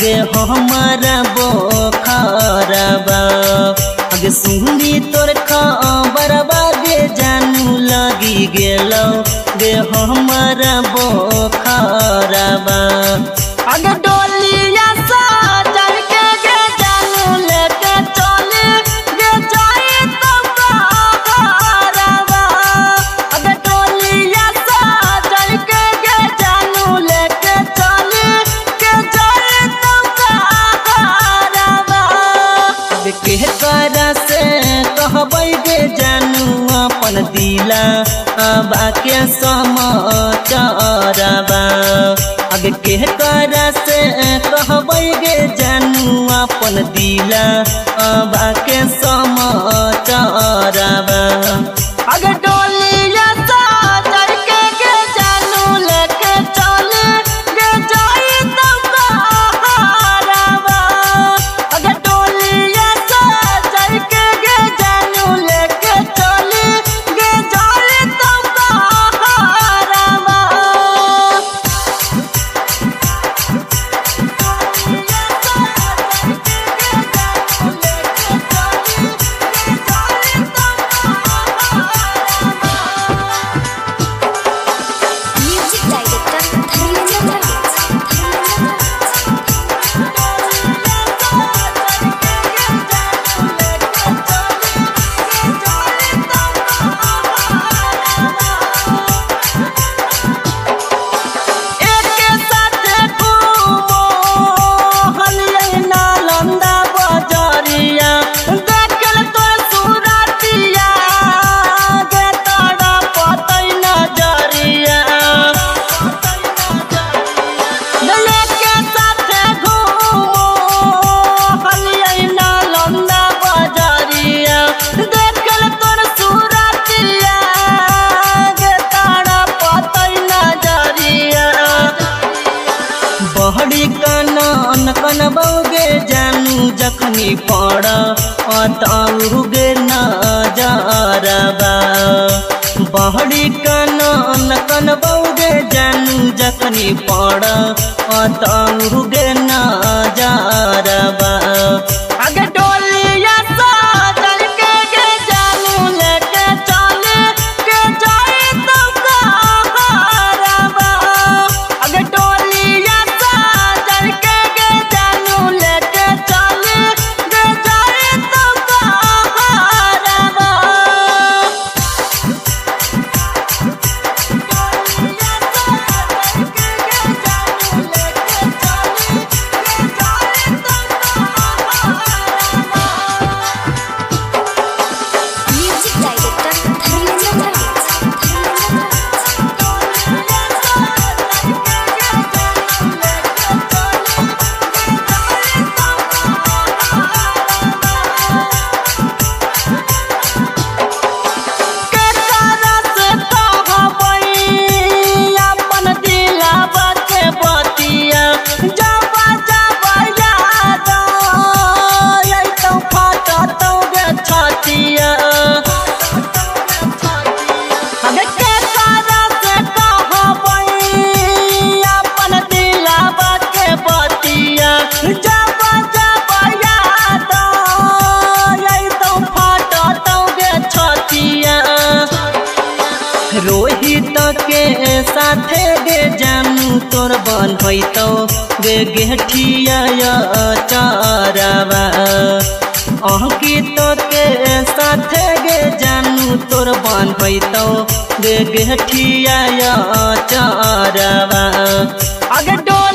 गे हमारा बोखरबा आगे सुनी तोर खबरबा गे जानू लगी गेलो गे हमारा बोखरबा आगे डोलिया सजल के गे जानू लेके चले गे जाए तो कहरबा आगे डोलिया सजल के गे जानू लेके चले गे जाए तो कहरबा आगे के करा से कहबै गे जानू अपन दिला बाके समाचारबा आगे के करा से कहबै गे जानू अपन दिला बाके समाचारबा आगे डोलिया सजल के गे जानू लेके चले गे जाए तो कहरबा आगे डोलिया सजल के गे जानू लेके चले गे जाए तो कहरबा म्यूजिक डायरेक्टर धर्मेंद्र बहड़ी कानन कनबौगे जानू जखनी पड़ अतौगे नजरबा बहड़ी कानन कनबौगे जानू जखनी पड़ अतौगे नजरबा आगे डोलिया सजल के गे जानू लेके चले गे जाए तो कहरबा आगे डोलिया सजल के गे जानू लेके चले गे जाए तो कहरबा डोलिया सजल के गे जानू लेके चले गे जाए तो कहरबा म्यूजिक डायरेक्टर धर्मेंद्र रोहित के साथे गे जानू तोर बन होइतो गे गेठिया चारबा अंकित के साथे गे जानू तोर बन होइतो गे गेठिया चारबा आगे डोल